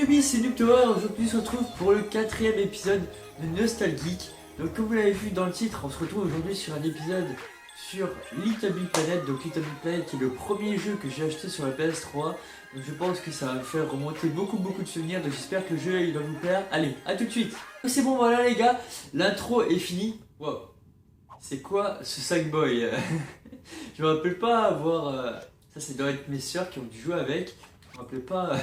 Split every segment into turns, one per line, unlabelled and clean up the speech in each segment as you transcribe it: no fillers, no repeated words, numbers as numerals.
Salut, c'est Nuptoa. Aujourd'hui on se retrouve pour le quatrième épisode de Nostalgeek. Donc comme vous l'avez vu dans le titre, on se retrouve aujourd'hui sur un épisode sur Little Big Planet. Donc Little Big Planet qui est le premier jeu que j'ai acheté sur la PS3. Donc je pense que ça va me faire remonter beaucoup de souvenirs. Donc j'espère que le jeu il va vous plaire. Allez, à tout de suite. C'est bon, voilà les gars, l'intro est finie. Wow, c'est quoi ce Sackboy? Je me rappelle pas avoir... ça doit être mes soeurs qui ont dû jouer avec. Je me rappelle pas...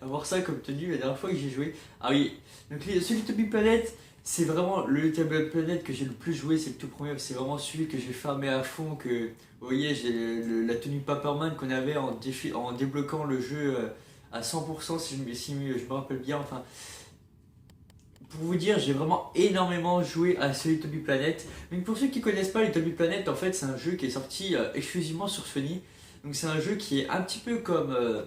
avoir ça comme tenue la dernière fois que j'ai joué. Ah oui, donc ce Little Big Planet, c'est vraiment le Little Big Planet que j'ai le plus joué, c'est le tout premier, c'est vraiment celui que j'ai farmé à fond, que vous voyez, j'ai la tenue Paperman qu'on avait en débloquant le jeu à 100% si je me rappelle bien, enfin... Pour vous dire, j'ai vraiment énormément joué à ce Little Big Planet. Mais pour ceux qui connaissent pas Little Big Planet, en fait c'est un jeu qui est sorti exclusivement sur Sony. Donc c'est un jeu qui est un petit peu comme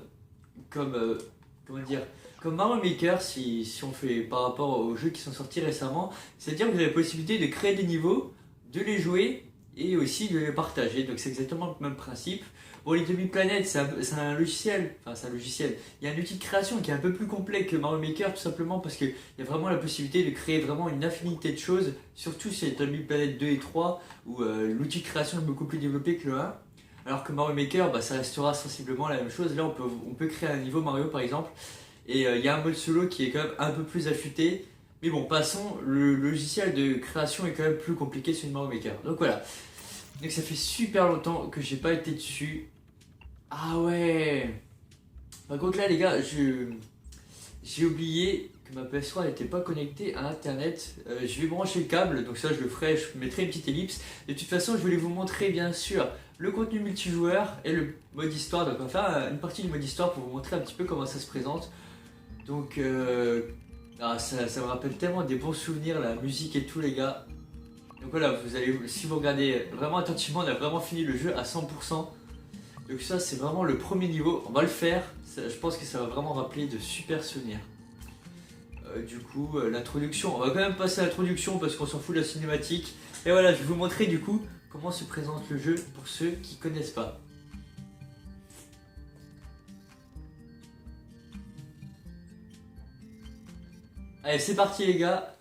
comment dire, comme Mario Maker si on fait par rapport aux jeux qui sont sortis récemment. C'est-à-dire que vous avez la possibilité de créer des niveaux, de les jouer et aussi de les partager. Donc c'est exactement le même principe. Bon, Little Big Planet, c'est un logiciel, enfin c'est un logiciel, il y a un outil de création qui est un peu plus complet que Mario Maker tout simplement parce qu'il y a vraiment la possibilité de créer vraiment une infinité de choses, surtout sur Little Big Planet 2 et 3 où l'outil de création est beaucoup plus développé que le 1. Alors que Mario Maker, bah, ça restera sensiblement la même chose. Là, on peut créer un niveau Mario par exemple. Et il y a un mode solo qui est quand même un peu plus affûté. Mais bon, passons, le logiciel de création est quand même plus compliqué sur une Mario Maker. Donc voilà. Donc ça fait super longtemps que j'ai pas été dessus. Ah ouais. Par contre là les gars, j'ai oublié que ma PS3 n'était pas connectée à internet. Je vais brancher le câble, donc ça je le ferai, je mettrai une petite ellipse. De toute façon je voulais vous montrer bien sûr le contenu multijoueur et le mode histoire. Donc on va faire une partie du mode histoire pour vous montrer un petit peu comment ça se présente. Donc ça me rappelle tellement des bons souvenirs, la musique et tout les gars. Donc voilà, vous allez, si vous regardez vraiment attentivement, on a vraiment fini le jeu à 100%. Donc ça c'est vraiment le premier niveau, on va le faire. Je pense que ça va vraiment rappeler de super souvenirs. Du coup, l'introduction, on va quand même passer à l'introduction parce qu'on s'en fout de la cinématique. Et voilà, je vais vous montrer du coup comment se présente le jeu pour ceux qui connaissent pas. Allez, c'est parti les gars.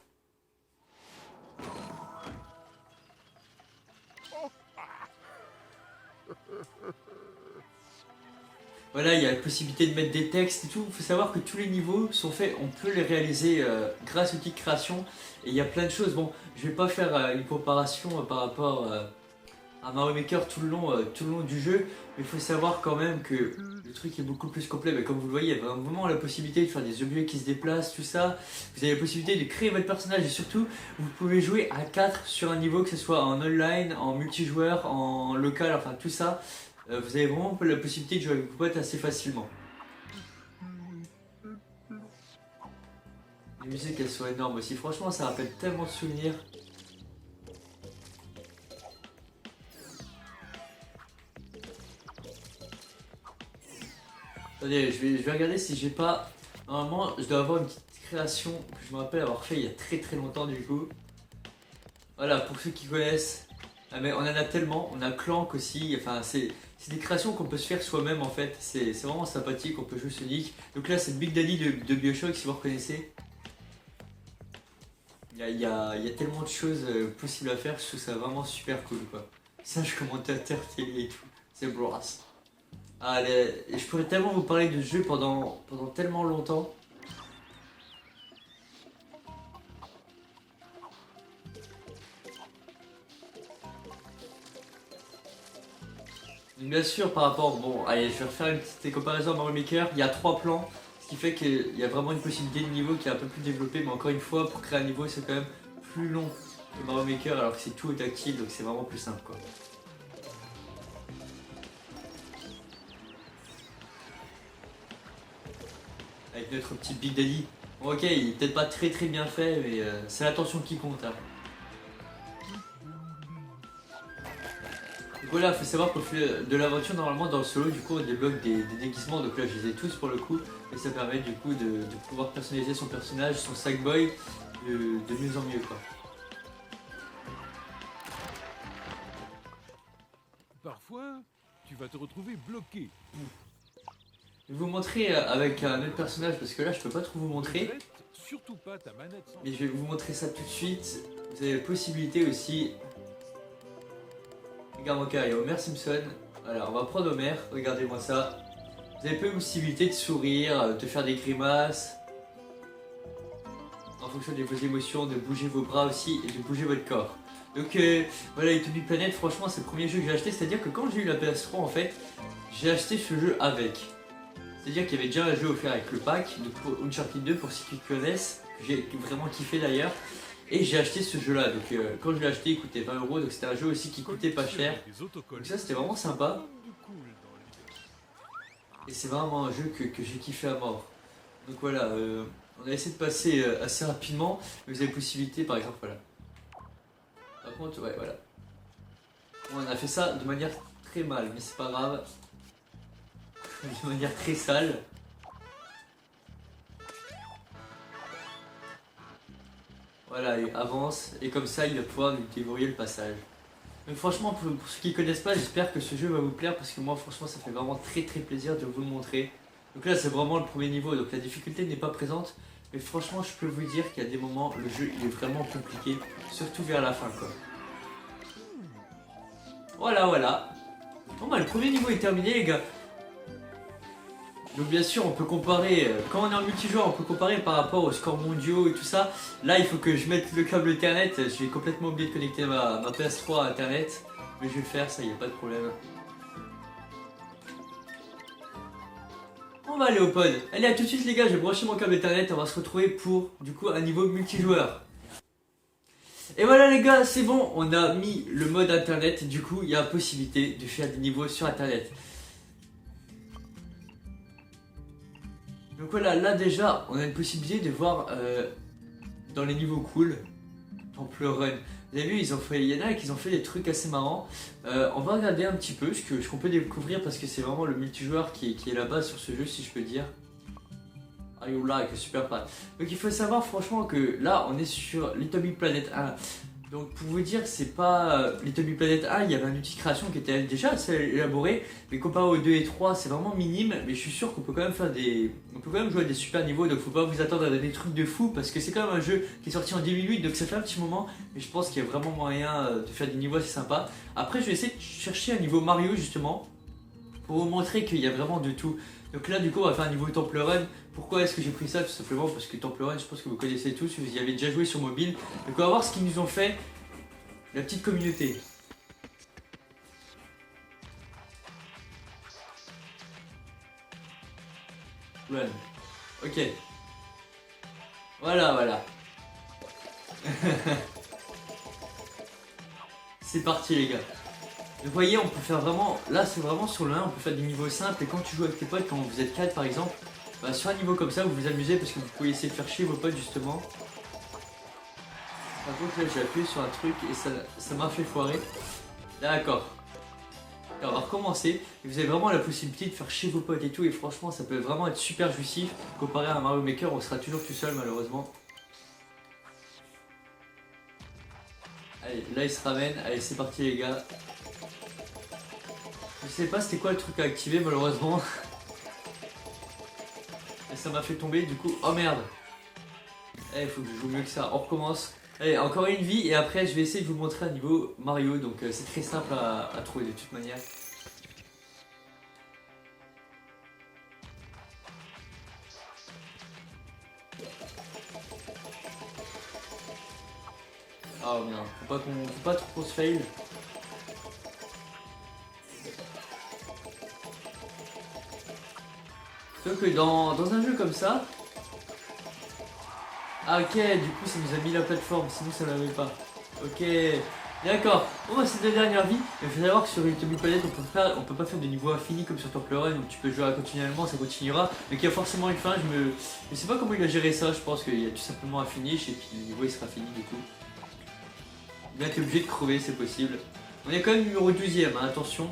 Voilà, il y a la possibilité de mettre des textes et tout. Il faut savoir que tous les niveaux sont faits, on peut les réaliser grâce au outil de création. Et il y a plein de choses. Bon, je vais pas faire une comparaison par rapport à Mario Maker tout le long du jeu. Mais il faut savoir quand même que le truc est beaucoup plus complet. Mais comme vous le voyez, il y a vraiment la possibilité de faire des objets qui se déplacent, tout ça. Vous avez la possibilité de créer votre personnage et surtout, vous pouvez jouer à 4 sur un niveau, que ce soit en online, en multijoueur, en local, enfin tout ça. Vous avez vraiment la possibilité de jouer avec vos potes assez facilement. Les musiques elles sont énormes aussi, franchement ça rappelle tellement de souvenirs. Attendez, je vais regarder si j'ai pas... Normalement je dois avoir une petite création que je me rappelle avoir fait il y a très longtemps du coup. Voilà, pour ceux qui connaissent. Ah, mais on en a tellement, on a Clank aussi, enfin c'est des créations qu'on peut se faire soi-même en fait, c'est vraiment sympathique, on peut jouer Sonic. Donc là c'est le Big Daddy de BioShock si vous reconnaissez. Il y a tellement de choses possibles à faire, je trouve ça vraiment super cool quoi. Sage commentateur télé et tout, c'est brass. Allez, je pourrais tellement vous parler de ce jeu pendant tellement longtemps. Bien sûr, par rapport, bon, allez, je vais refaire une petite comparaison à Mario Maker. Il y a 3 plans, ce qui fait qu'il y a vraiment une possibilité de niveau qui est un peu plus développée. Mais encore une fois, pour créer un niveau, c'est quand même plus long que Mario Maker, alors que c'est tout au tactile, donc c'est vraiment plus simple, quoi. Avec notre petit Big Daddy. Bon, ok, il est peut-être pas très bien fait, mais c'est l'attention qui compte, hein. Donc voilà, il faut savoir qu'on fait de l'aventure normalement dans le solo, du coup on débloque des déguisements, donc là je les ai tous pour le coup, et ça permet du coup de pouvoir personnaliser son personnage, son Sackboy, de mieux en mieux quoi.
Parfois, tu vas te retrouver bloqué.
Je vais vous montrer avec un autre personnage parce que là je peux pas trop vous montrer. Mais je vais vous montrer ça tout de suite. Vous avez la possibilité aussi. Regarde mon cas, il y a Homer Simpson. Voilà, on va prendre Homer, regardez-moi ça. Vous avez la possibilité de sourire, de faire des grimaces. En fonction de vos émotions, de bouger vos bras aussi et de bouger votre corps. Donc voilà, Little Big Planet, franchement c'est le premier jeu que j'ai acheté. C'est-à-dire que quand j'ai eu la PS3 en fait, j'ai acheté ce jeu avec. C'est-à-dire qu'il y avait déjà un jeu offert avec le pack, donc Uncharted 2 pour ceux qui connaissent, que j'ai vraiment kiffé d'ailleurs. Et j'ai acheté ce jeu là, donc quand je l'ai acheté il coûtait 20 €, donc c'était un jeu aussi qui coûtait pas cher. Donc ça c'était vraiment sympa. Et c'est vraiment un jeu que j'ai kiffé à mort. Donc voilà, on a essayé de passer assez rapidement, mais vous avez possibilité par exemple, voilà. Par contre, ouais voilà. Bon, on a fait ça de manière très mal, mais c'est pas grave. De manière très sale. Voilà, il avance et comme ça il va pouvoir nous déverrouiller le passage. Donc franchement pour ceux qui ne connaissent pas, j'espère que ce jeu va vous plaire parce que moi franchement ça fait vraiment très plaisir de vous le montrer. Donc là c'est vraiment le premier niveau, donc la difficulté n'est pas présente. Mais franchement je peux vous dire qu'il y a des moments, le jeu il est vraiment compliqué, surtout vers la fin quoi. Voilà. Bon bah le premier niveau est terminé les gars. Donc bien sûr on peut comparer, quand on est en multijoueur on peut comparer par rapport aux scores mondiaux et tout ça. Là il faut que je mette le câble Ethernet, j'ai complètement oublié de connecter ma PS3 à Internet. Mais je vais le faire, ça y a pas de problème. On va aller au pod. Allez à tout de suite les gars, j'ai branché mon câble Ethernet, on va se retrouver pour du coup un niveau multijoueur. Et voilà les gars, c'est bon, on a mis le mode Internet, du coup il y a la possibilité de faire des niveaux sur Internet. Donc voilà, là déjà, on a une possibilité de voir dans les niveaux cool, Temple Run. Vous avez vu, il y en a qui ont fait des trucs assez marrants. On va regarder un petit peu ce qu'on peut découvrir parce que c'est vraiment le multijoueur qui est la base sur ce jeu, si je peux dire. Ah you like, super fan. Donc il faut savoir franchement que là, on est sur Little Big Planet 1. Donc pour vous dire, c'est pas Little Big Planet 1, il y avait un outil de création qui était déjà assez élaboré, mais comparé aux 2 et 3, c'est vraiment minime, mais je suis sûr qu'on peut quand même faire on peut quand même jouer à des super niveaux, donc faut pas vous attendre à des trucs de fou, parce que c'est quand même un jeu qui est sorti en 2008, donc ça fait un petit moment, mais je pense qu'il y a vraiment moyen de faire des niveaux assez sympas. Après je vais essayer de chercher un niveau Mario justement, pour vous montrer qu'il y a vraiment de tout. Donc là du coup on va faire un niveau Temple Run. Pourquoi est-ce que j'ai pris ça? Tout simplement parce que Temple Run, je pense que vous connaissez tous, vous y avez déjà joué sur mobile. Donc on va voir ce qu'ils nous ont fait, la petite communauté. Run. Ok. Voilà. C'est parti les gars. Vous voyez, on peut faire vraiment, là c'est vraiment sur le 1, on peut faire des niveaux simples et quand tu joues avec tes potes, quand vous êtes 4 par exemple, bah, sur un niveau comme ça, vous vous amusez parce que vous pouvez essayer de faire chier vos potes justement. Par contre là j'ai appuyé sur un truc et ça m'a fait foirer. D'accord. Alors, on va recommencer. Et vous avez vraiment la possibilité de faire chier vos potes et tout et franchement ça peut vraiment être super jouissif. Comparé à un Mario Maker, on sera toujours tout seul malheureusement. Allez, là il se ramène. Allez c'est parti les gars. Je sais pas c'était quoi le truc à activer malheureusement. Et ça m'a fait tomber du coup. Oh merde. Il faut que je joue mieux que ça. On recommence. Allez, encore une vie et après je vais essayer de vous montrer un niveau Mario. Donc c'est très simple à trouver de toute manière. Oh merde, faut pas trop qu'on se fail. Sauf que dans un jeu comme ça. Ah ok, du coup ça nous a mis la plateforme, sinon ça l'avait pas. Ok, d'accord. Bon bah c'est la dernière vie. Mais il faut savoir que sur Little Big Planet on peut pas faire de niveau infini comme sur Temple Run où tu peux jouer continuellement, ça continuera. Mais qu'il y a forcément une fin, je sais pas comment il a géré ça, je pense qu'il y a tout simplement un finish et puis le niveau il sera fini du coup. Là t'es obligé de crever, c'est possible. On est quand même numéro 12ème, hein, attention.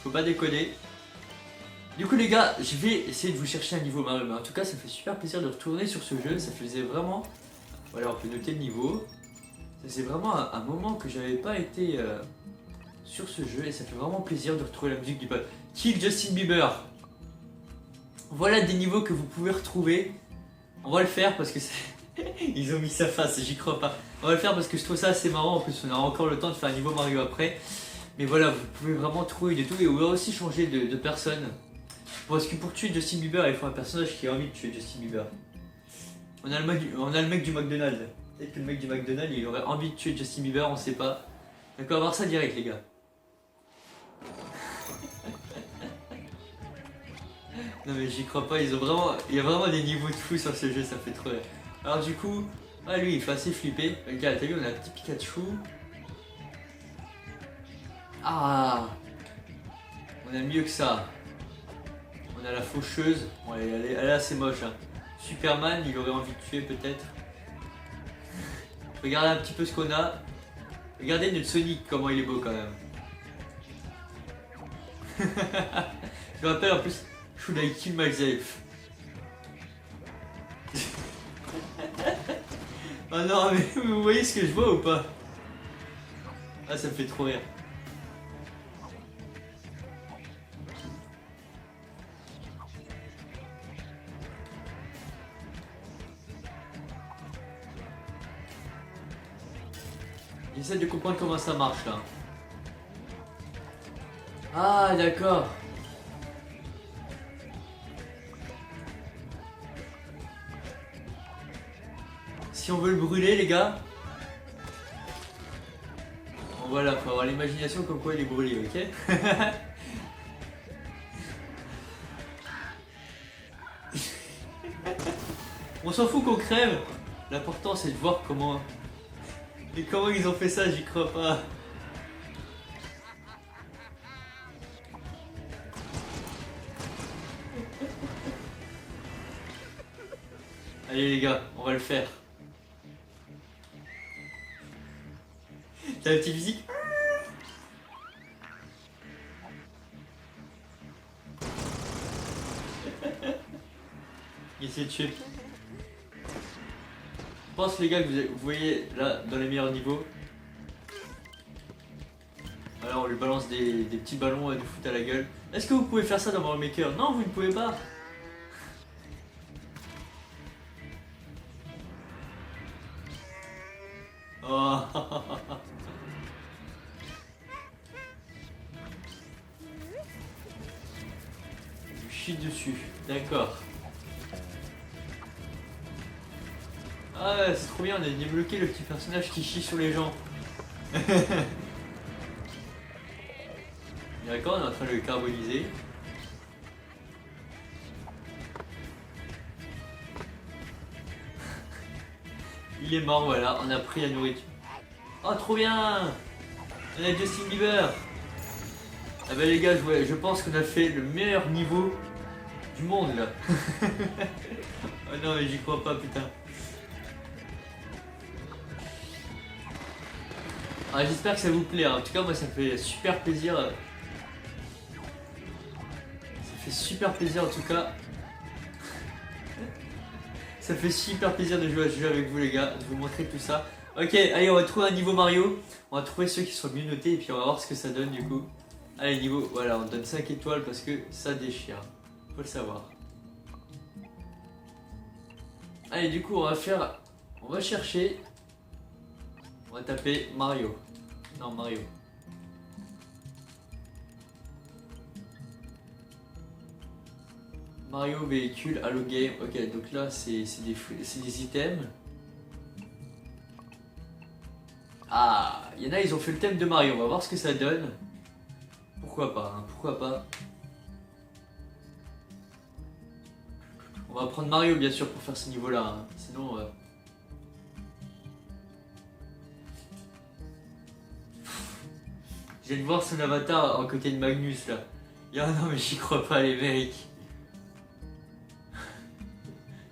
Faut pas déconner. Du coup les gars, je vais essayer de vous chercher un niveau Mario, mais en tout cas ça me fait super plaisir de retourner sur ce jeu, ça faisait vraiment... Voilà, on peut noter le niveau. C'est vraiment un moment que j'avais pas été sur ce jeu et ça fait vraiment plaisir de retrouver la musique du peuple. Kill Justin Bieber. Voilà des niveaux que vous pouvez retrouver. On va le faire parce que c'est... Ils ont mis sa face, j'y crois pas. On va le faire parce que je trouve ça assez marrant. En plus, on a encore le temps de faire un niveau Mario après. Mais voilà, vous pouvez vraiment trouver de tout. Et on va aussi changer de personne. Parce que pour tuer Justin Bieber, il faut un personnage qui a envie de tuer Justin Bieber. On a le mec du McDonald's. Peut-être que le mec du McDonald's, il aurait envie de tuer Justin Bieber, on sait pas. Donc on va voir ça direct, les gars. Non mais j'y crois pas, il y a vraiment des niveaux de fou sur ce jeu, ça fait trop rire. Alors du coup, lui il fait assez flipper. Regarde, t'as vu, on a un petit Pikachu. Ah, on a mieux que ça. On a la faucheuse. Bon, elle est assez moche. Hein. Superman, il aurait envie de tuer peut-être. Regardez un petit peu ce qu'on a. Regardez notre Sonic, comment il est beau quand même. Je me rappelle en plus, Should I kill myself? Oh non, mais vous voyez ce que je vois ou pas? Ah, ça me fait trop rire. J'essaie de comprendre comment ça marche là. Ah, d'accord. Si on veut le brûler, les gars. Bon, voilà, faut avoir l'imagination comme quoi il est brûlé, ok? On s'en fout qu'on crève. L'important c'est de voir comment. Et comment ils ont fait ça, j'y crois pas. Allez les gars, on va le faire. T'as la petite musique? Il s'est tué. Je pense les gars que vous voyez là dans les meilleurs niveaux. Alors on lui balance des petits ballons de foot à la gueule. Est-ce que vous pouvez faire ça dans Mario Maker? Non, vous ne pouvez pas. Oh. Je chie dessus, d'accord. Ah ouais, c'est trop bien, on a débloqué le petit personnage qui chie sur les gens. D'accord, on est en train de le carboniser. Il est mort, voilà, on a pris la nourriture. Oh, trop bien! On a Justin Bieber! Ah bah les gars, je pense qu'on a fait le meilleur niveau du monde là. Oh non, mais j'y crois pas, putain. Ah, j'espère que ça vous plaît, hein. En tout cas moi ça me fait super plaisir. Ça fait super plaisir en tout cas. Ça fait super plaisir de jouer à ce jeu avec vous les gars, de vous montrer tout ça. Ok, allez, on va trouver un niveau Mario. On va trouver ceux qui sont mieux notés et puis on va voir ce que ça donne du coup. Allez, niveau, voilà, on donne 5 étoiles parce que ça déchire. Faut le savoir. Allez, du coup, on va chercher. On va taper Mario. Non, Mario. Mario véhicule, Halo Game. Ok, donc là, c'est des items. Ah, il y en a, ils ont fait le thème de Mario. On va voir ce que ça donne. Pourquoi pas, hein, pourquoi pas. On va prendre Mario, bien sûr, pour faire ce niveau-là. Hein. Sinon... Je viens de voir son avatar en côté de Magnus, là. Ah non, mais j'y crois pas, les mecs.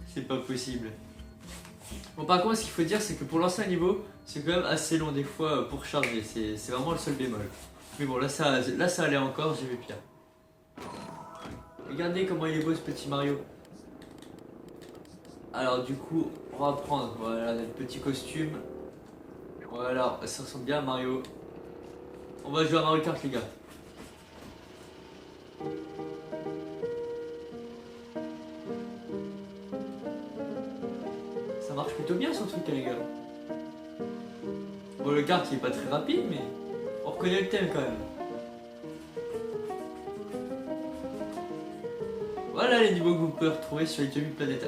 C'est pas possible. Bon, par contre, ce qu'il faut dire, c'est que pour lancer un niveau, c'est quand même assez long des fois pour charger. C'est vraiment le seul bémol. Mais bon, là ça allait encore, j'ai vu pire. Regardez comment il est beau ce petit Mario. Alors du coup, on va prendre voilà, notre petit costume. Voilà, ça ressemble bien à Mario. On va jouer à Mario Kart les gars. Ça marche plutôt bien son truc les gars. Bon le kart il est pas très rapide mais on reconnaît le thème quand même. Voilà les niveaux que vous pouvez retrouver sur Little Big Planet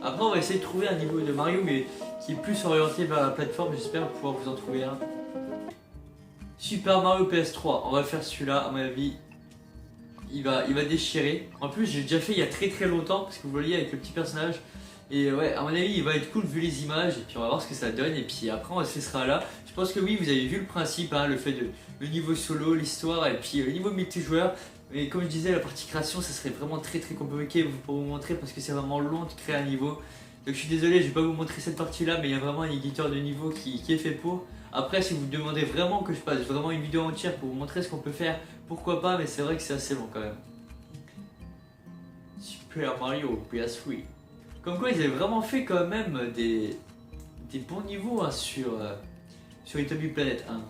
1. Après on va essayer de trouver un niveau de Mario mais qui est plus orienté vers la plateforme, j'espère pouvoir vous en trouver un. Super Mario PS3, on va faire celui-là à mon avis. Il va déchirer. En plus j'ai déjà fait il y a très longtemps parce que vous voyez avec le petit personnage. Et ouais à mon avis il va être cool vu les images et puis on va voir ce que ça donne et puis après on se laissera là. Je pense que oui vous avez vu le principe, hein, le fait de le niveau solo, l'histoire et puis le niveau multijoueur. Mais comme je disais la partie création ça serait vraiment très compliqué pour vous montrer parce que c'est vraiment long de créer un niveau. Donc je suis désolé je vais pas vous montrer cette partie là mais il y a vraiment un éditeur de niveau qui est fait pour. Après si vous demandez vraiment que je fasse vraiment une vidéo entière pour vous montrer ce qu'on peut faire, pourquoi pas mais c'est vrai que c'est assez long quand même. Super Mario PS3. Comme quoi ils avaient vraiment fait quand même des bons niveaux hein, sur Little Big Planet 1.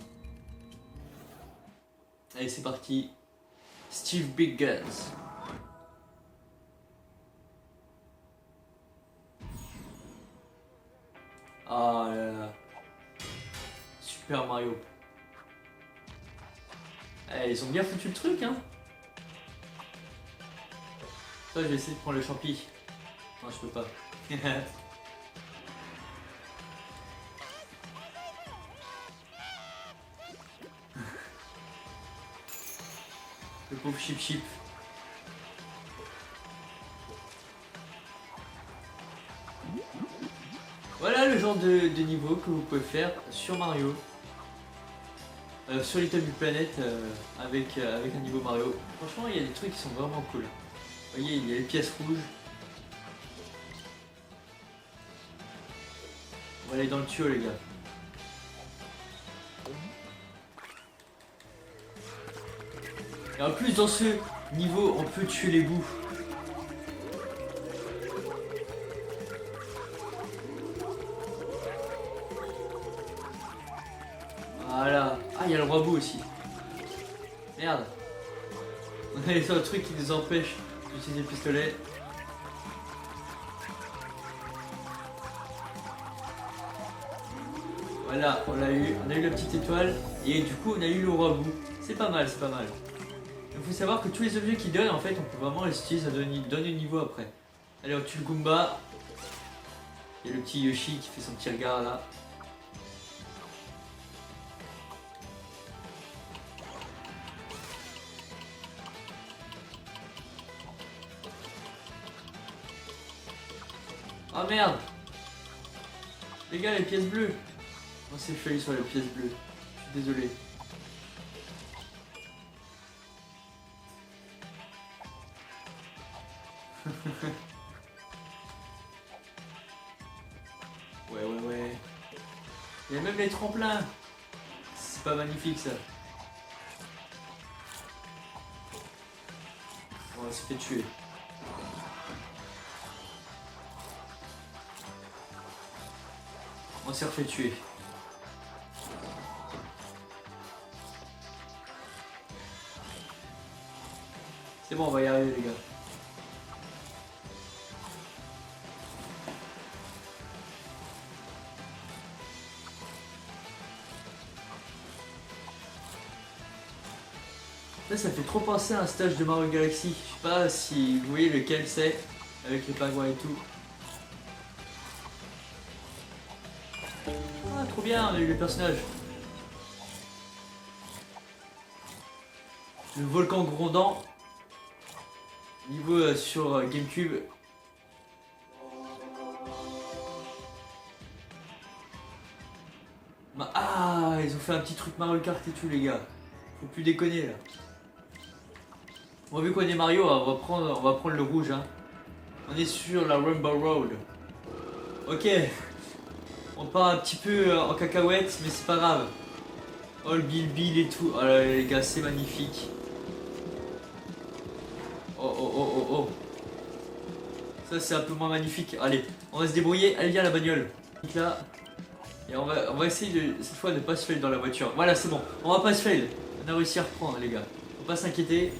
Allez c'est parti. Steve Big Guns. Ah là là. Super Mario. Eh, ils ont bien foutu le truc hein. Ça je vais essayer de prendre le champi. Non je peux pas. Le pauvre Chip Chip. Voilà le genre de niveau que vous pouvez faire sur Mario. Sur Little Big Planet avec un niveau Mario. Franchement il y a des trucs qui sont vraiment cool. Vous voyez il y a les pièces rouges. On va aller dans le tuyau les gars. Et en plus dans ce niveau on peut tuer les bouts. Voilà. Ah il y a le roi bout aussi. Merde. On a les autres trucs qui nous empêchent d'utiliser le pistolet. Voilà, on a eu la petite étoile et du coup on a eu le roi bout. C'est pas mal, c'est pas mal. Il faut savoir que tous les objets qu'ils donnent en fait on peut vraiment les utiliser, ça donne le niveau après. Allez on tue le Goomba. Il y a le petit Yoshi qui fait son petit regard là. Oh merde. Les gars les pièces bleues. On s'est failli sur les pièces bleues. Je suis désolé. Ouais. Il y a même les tremplins. C'est pas magnifique ça. On s'est fait tuer. On s'est refait tuer. C'est bon, on va y arriver les gars. Là, ça fait trop penser à un stage de Mario Galaxy. Je sais pas si vous voyez lequel c'est, avec les pingouins et tout. Ah, trop bien, on a eu les personnages. Le volcan grondant. Niveau sur GameCube. Ah, ils ont fait un petit truc Mario Kart et tout les gars. Faut plus déconner là. Bon vu qu'on est Mario, on va prendre le rouge hein. On est sur la Rainbow Road. Ok. On part un petit peu en cacahuète mais c'est pas grave. Oh le Bill et tout. Oh là les gars c'est magnifique. Oh. Ça c'est un peu moins magnifique. Allez, on va se débrouiller. Allez viens la bagnole. Là. Et on va essayer cette fois de ne pas se fail dans la voiture. Voilà c'est bon. On va pas se fail. On a réussi à reprendre les gars. Faut pas s'inquiéter.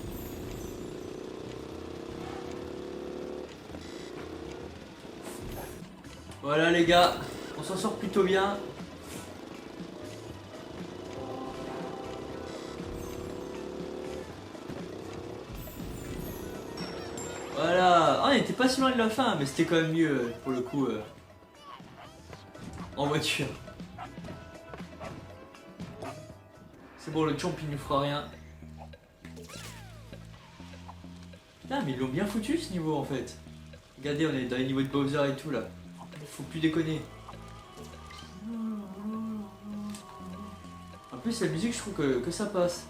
Voilà les gars, on s'en sort plutôt bien. Voilà, on était pas si loin de la fin, mais c'était quand même mieux pour le coup en voiture. C'est bon, le champ il nous fera rien. Putain, mais ils l'ont bien foutu ce niveau en fait. Regardez, on est dans les niveaux de Bowser et tout là. Faut plus déconner. En plus, la musique, je trouve que ça passe.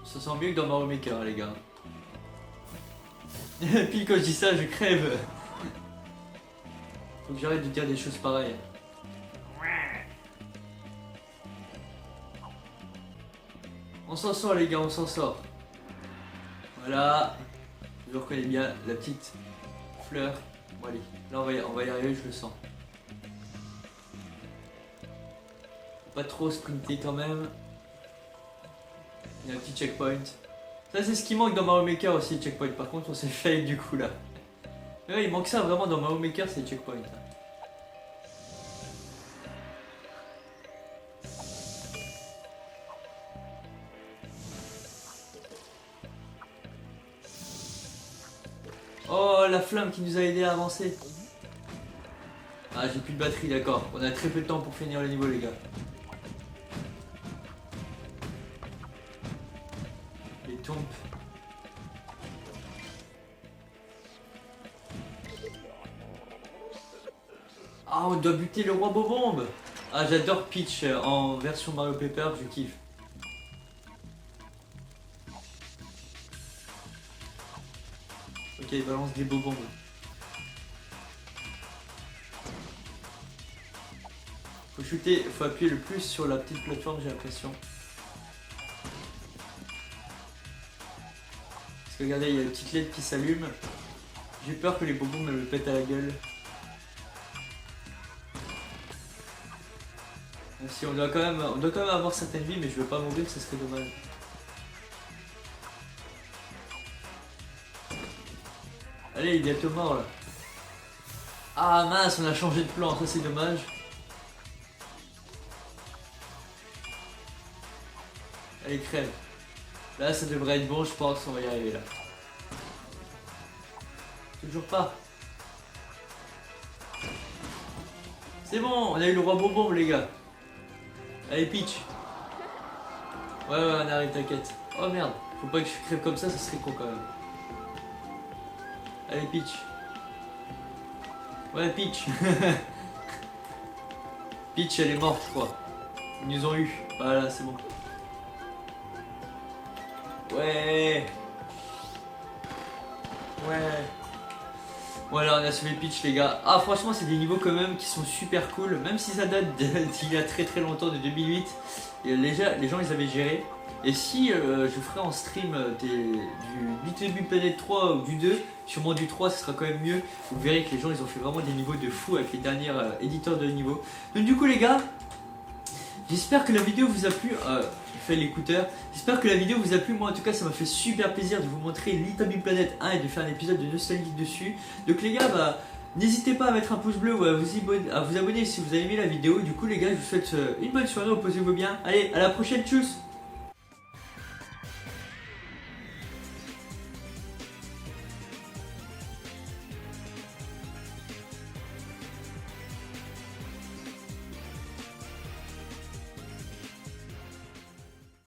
Ça sent mieux que dans Mario Maker, les gars. Puis quand je dis ça, je crève. Faut que j'arrête de dire des choses pareilles. On s'en sort, les gars, on s'en sort. Voilà. Je reconnais bien la petite fleur. Bon, allez, là, on va y arriver, je le sens. Pas trop sprinter quand même. Il y a un petit checkpoint. Ça, c'est ce qui manque dans Mario Maker aussi, le checkpoint. Par contre, on s'est fail du coup là. Mais ouais, il manque ça vraiment dans Mario Maker, c'est le checkpoint. Oh, la flamme qui nous a aidé à avancer. Ah, j'ai plus de batterie, d'accord. On a très peu de temps pour finir le niveau, les gars. Les tombes. Ah, on doit buter le roi Bobombe. Ah, j'adore Peach en version Mario Paper, je kiffe. Ok, il balance des bobombes. Faut shooter, faut appuyer le plus sur la petite plateforme, j'ai l'impression. Parce que regardez, il y a une petite LED qui s'allume. J'ai peur que les bobombes me pètent à la gueule. Même si on doit quand même avoir certaines vies, mais je veux pas mourir, ça serait dommage. Allez, il est bientôt mort là. Ah mince, on a changé de plan, ça c'est dommage. Allez, crève. Là, ça devrait être bon, je pense, on va y arriver là. Toujours pas. C'est bon, on a eu le roi Bobombe, les gars. Allez, Peach. Ouais, on arrive, t'inquiète. Oh merde, faut pas que je crève comme ça serait con quand même. Allez, Peach. Ouais, Peach. Peach, elle est morte, je crois. Ils nous ont eu. Voilà, c'est bon. Ouais. Ouais. Voilà, on a sauvé Peach, les gars. Ah, franchement, c'est des niveaux quand même qui sont super cool. Même si ça date d'il y a très très longtemps, de 2008. Et les gens, ils avaient géré. Et si je ferai en stream du Little Planet 3 ou du 2, sûrement du 3, ce sera quand même mieux. Vous verrez que les gens, ils ont fait vraiment des niveaux de fou avec les derniers éditeurs de niveaux. Donc du coup, les gars, j'espère que la vidéo vous a plu. Je fais l'écouteur. J'espère que la vidéo vous a plu. Moi, en tout cas, ça m'a fait super plaisir de vous montrer Little Big Planet 1 et de faire un épisode de nostalgie dessus. Donc les gars, bah, n'hésitez pas à mettre un pouce bleu ou à vous abonner si vous avez aimé la vidéo. Du coup, les gars, je vous souhaite une bonne soirée. Reposez-vous bien. Allez, à la prochaine. Tchuss.